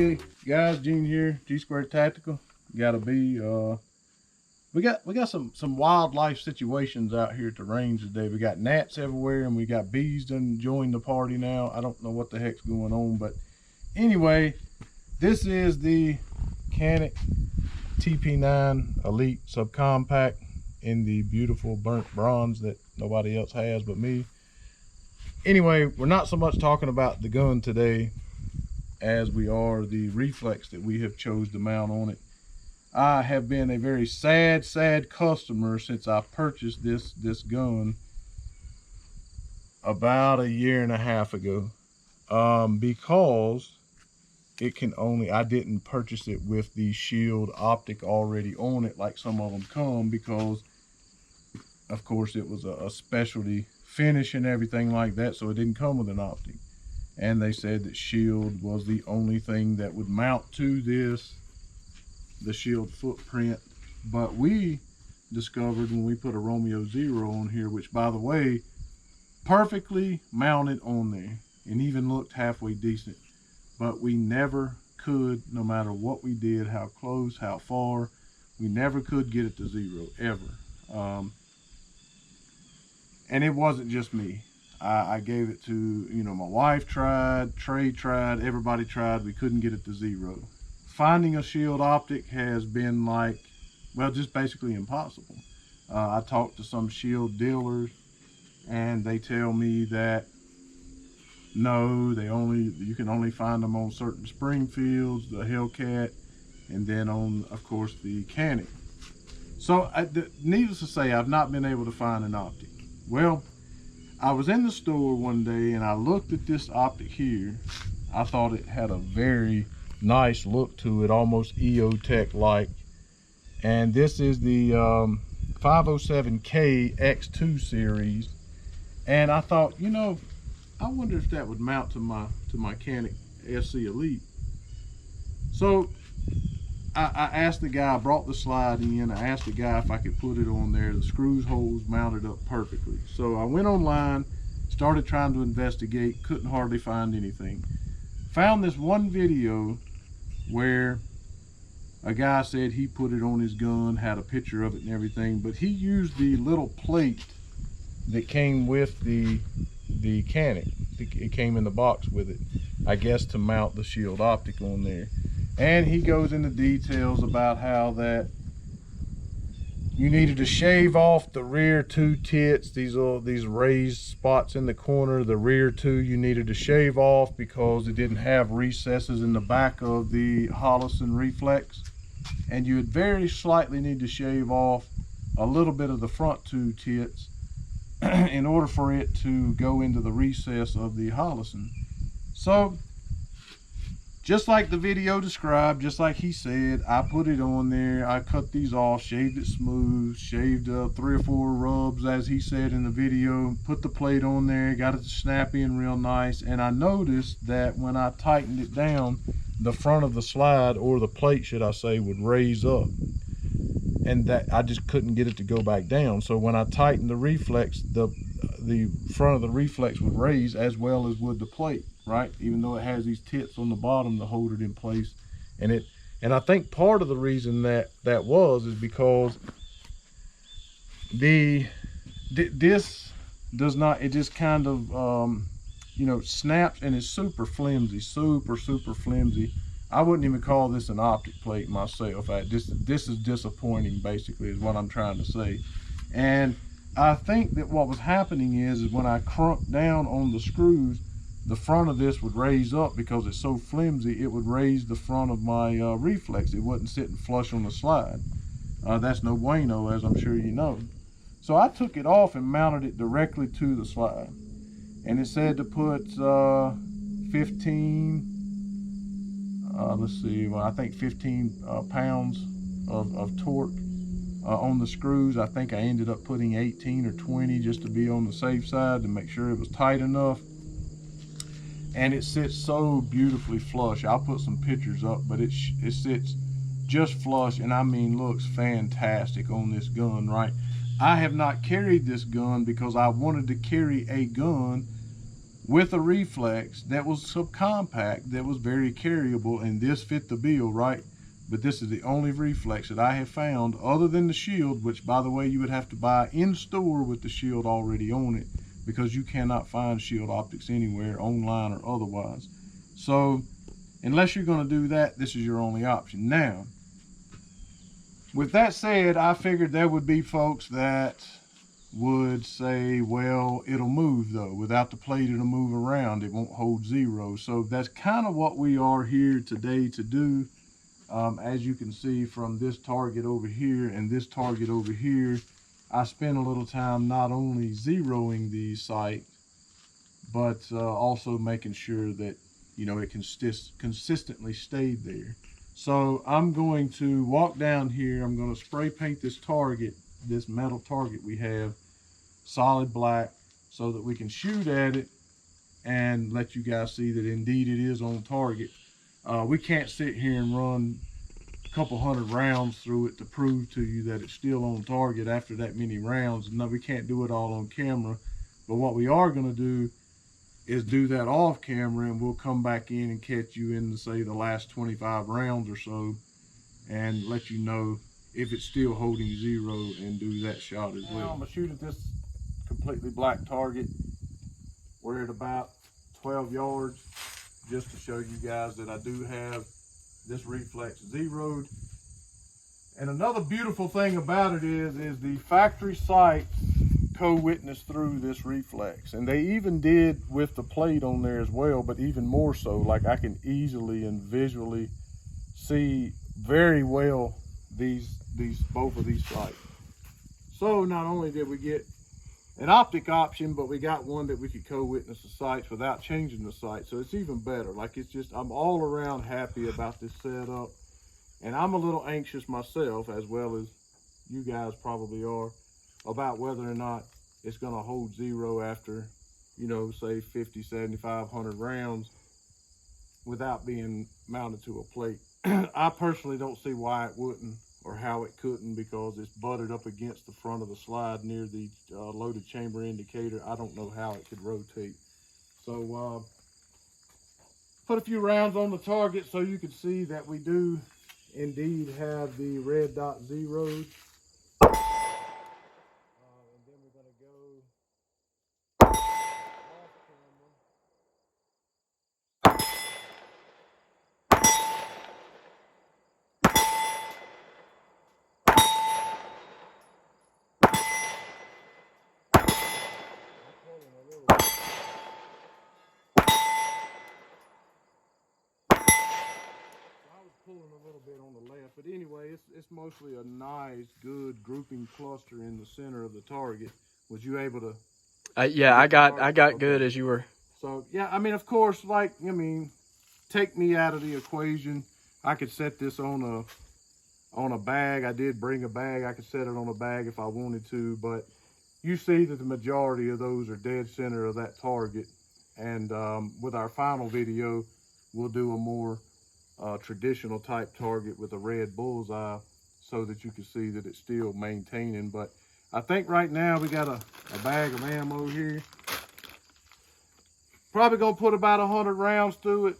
Hey guys, Gene here, G Squared Tactical. Gotta be we got some wildlife situations out here at the range today. We got gnats everywhere and we got bees done joined the party now. I don't know what the heck's going on, but anyway, this is the Canik TP9 Elite subcompact in the beautiful burnt bronze that nobody else has but me. Anyway, we're not so much talking about the gun today as we are the reflex that we have chose to mount on it. I have been a very sad customer since I purchased this gun about a year and a half ago, because it can only, I didn't purchase it with the shield optic already on it like some of them come, because of course it was a specialty finish and everything like that, so it didn't come with an optic. And they said that shield was the only thing that would mount to this, the shield footprint. But we discovered when we put a Romeo 0 on here, which by the way, perfectly mounted on there and even looked halfway decent, but we never could, no matter what we did, how close, how far, we never could get it to 0 ever. And it wasn't just me. I gave it to, you know, my wife tried, Trey tried, everybody tried. We couldn't get it to 0. Finding a shield optic has been like, well, just basically impossible. I talked to some shield dealers and they tell me that no, you can only find them on certain Springfields, the Hellcat, and then on, of course, the Canik. So needless to say, I've not been able to find an optic. Well, I was in the store one day and I looked at this optic here. I thought it had a very nice look to it, almost EOTech like. And this is the 507K X2 series. And I thought, you know, I wonder if that would mount to my Canik SC Elite. So I asked the guy, I brought the slide in, I asked the guy if I could put it on there. The screws holes mounted up perfectly. So I went online, started trying to investigate, couldn't hardly find anything. Found this one video where a guy said he put it on his gun, had a picture of it and everything, but he used the little plate that came with the Canik. It came in the box with it, I guess, to mount the shield optic on there. And he goes into details about how that you needed to shave off the rear 2 tits, these raised spots in the corner. The rear 2 you needed to shave off because it didn't have recesses in the back of the Holosun reflex. And you would very slightly need to shave off a little bit of the front 2 tits in order for it to go into the recess of the Holosun. So just like the video described, just like he said, I put it on there. I cut these off, shaved it smooth, shaved 3 or 4 rubs as he said in the video, put the plate on there, got it to snap in real nice. And I noticed that when I tightened it down, the front of the slide, or the plate should I say, would raise up, and that I just couldn't get it to go back down. So when I tightened the reflex, the front of the reflex would raise as well as would the plate, right? Even though it has these tits on the bottom to hold it in place. And I think part of the reason that was is because this does not, it just kind of you know, snaps and is super flimsy, super flimsy. I wouldn't even call this an optic plate myself. This is disappointing, basically, is what I'm trying to say. And I think that what was happening is when I crunked down on the screws, the front of this would raise up because it's so flimsy. It would raise the front of my reflex. It wasn't sitting flush on the slide. That's no bueno, as I'm sure you know. So I took it off and mounted it directly to the slide. And it said to put 15, let's see, well, I think 15 pounds of torque on the screws. I think I ended up putting 18 or 20 just to be on the safe side to make sure it was tight enough. And it sits so beautifully flush. I'll put some pictures up, but it sits just flush, and I mean looks fantastic on this gun, right? I have not carried this gun because I wanted to carry a gun with a reflex that was subcompact, that was very carryable, and this fit the bill, right? But this is the only reflex that I have found, other than the shield, which by the way you would have to buy in store with the shield already on it, because you cannot find shield optics anywhere, online or otherwise. So unless you're going to do that, this is your only option. Now, with that said, I figured there would be folks that would say, well, it'll move though. Without the plate, it'll move around. It won't hold zero. So that's kind of what we are here today to do. As you can see from this target over here and this target over here, I spent a little time not only zeroing the sight, but also making sure that, you know, it consistently stayed there. So I'm going to walk down here. I'm going to spray paint this target, this metal target we have, solid black, so that we can shoot at it and let you guys see that indeed it is on target. We can't sit here and run a couple hundred rounds through it to prove to you that it's still on target after that many rounds. No, we can't do it all on camera. But what we are going to do is do that off camera, and we'll come back in and catch you in, say, the last 25 rounds or so, and let you know if it's still holding zero, and do that shot as well. I'm gonna shoot at this completely black target. We're at about 12 yards, just to show you guys that I do have this reflex zeroed. And another beautiful thing about it is the factory sight co-witness through this reflex, and they even did with the plate on there as well, but even more so. Like, I can easily and visually see very well both of these sights. So not only did we get an optic option, but we got one that we could co-witness the sights without changing the sight. So it's even better. Like, it's just, I'm all around happy about this setup, and I'm a little anxious myself, as well as you guys probably are, about whether or not it's going to hold zero after, you know, say 50, 75, 100 rounds without being mounted to a plate. I personally don't see why it wouldn't, or how it couldn't, because it's butted up against the front of the slide near the loaded chamber indicator. I don't know how it could rotate. So put a few rounds on the target so you can see that we do indeed have the red dot zeroed. And then we're going to go off camera. Pulling a little bit on the left, but anyway, it's mostly a nice, good grouping cluster in the center of the target. Was you able to? Yeah, I got good as you were. So yeah, I mean, of course, like, I mean, take me out of the equation. I could set this on a bag. I did bring a bag. I could set it on a bag if I wanted to, but you see that the majority of those are dead center of that target. And with our final video, we'll do a more traditional type target with a red bullseye, so that you can see that it's still maintaining. But I think right now we got a bag of ammo here. Probably gonna put about 100 rounds through it.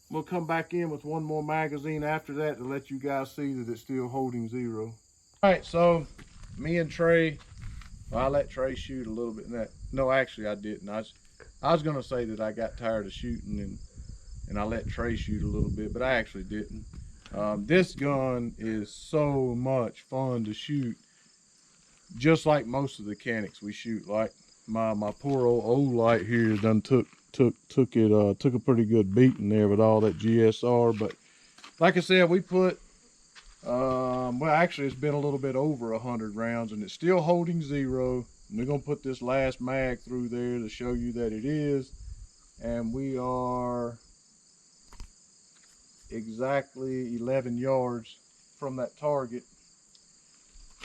We'll come back in with one more magazine after that to let you guys see that it's still holding zero. All right, so me and Trey, well, I let Trey shoot a little bit in that. No, actually I didn't. I was gonna say that I got tired of shooting and I let Trey shoot a little bit, but I actually didn't. This gun is so much fun to shoot, just like most of the Canics we shoot. Like my poor old light here done took a pretty good beating there with all that GSR. But like I said, we put well, actually it's been a little bit over 100 rounds, and it's still holding zero. And we're gonna put this last mag through there to show you that it is, and we are exactly 11 yards from that target,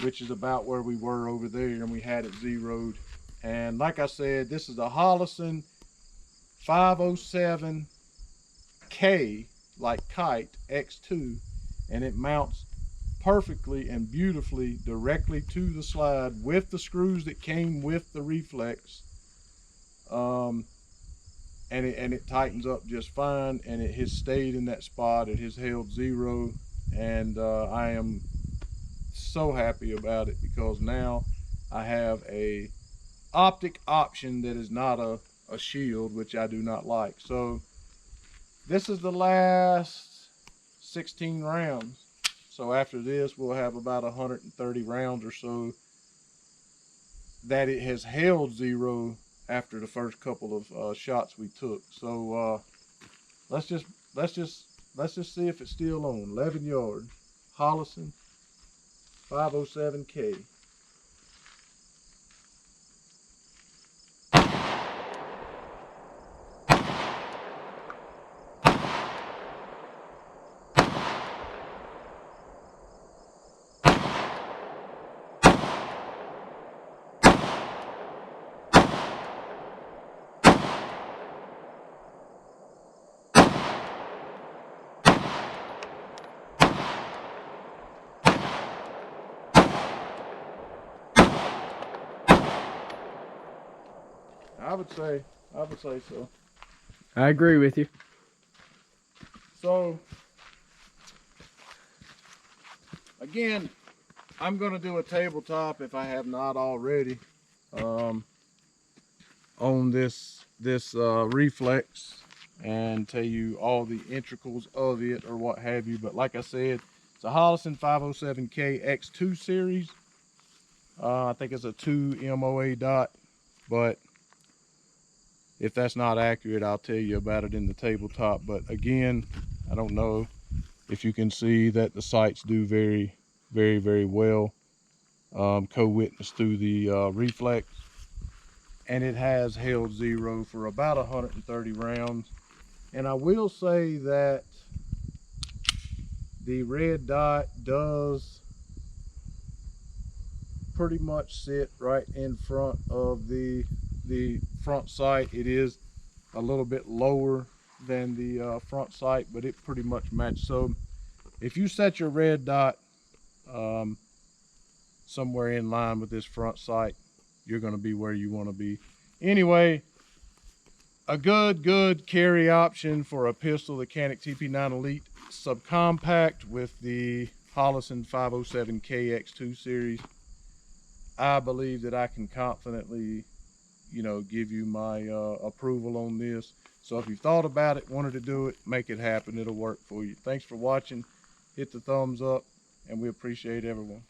which is about where we were over there, and we had it zeroed. And like I said, this is a Holosun 507K, like kite, X2, and it mounts perfectly and beautifully directly to the slide with the screws that came with the reflex. and it tightens up just fine, and it has stayed in that spot. It has held 0, and I am so happy about it because now I have a optic option that is not a shield, which I do not like. So this is the last 16 rounds. So after this, we'll have about 130 rounds or so that it has held 0 after the first couple of shots we took. So let's just see if it's still on. 11 yards, Holosun 507K. I would say so. I agree with you. So again, I'm going to do a tabletop, if I have not already, on this reflex, and tell you all the intricals of it or what have you. But like I said, it's a Holosun 507K X2 series. I think it's a 2 MOA dot, but if that's not accurate, I'll tell you about it in the tabletop. But again, I don't know if you can see that the sights do very, very, very well. Co-witness through the reflex, and it has held 0 for about 130 rounds. And I will say that the red dot does pretty much sit right in front of the front sight. It is a little bit lower than the front sight, but it pretty much matches. So if you set your red dot somewhere in line with this front sight, you're going to be where you want to be. Anyway, a good carry option for a pistol, the Canik TP9 Elite subcompact with the Holosun 507K X2 series. I believe that I can confidently, give you my approval on this. So if you've thought about it, wanted to do it, make it happen. It'll work for you. Thanks for watching. Hit the thumbs up, and we appreciate everyone.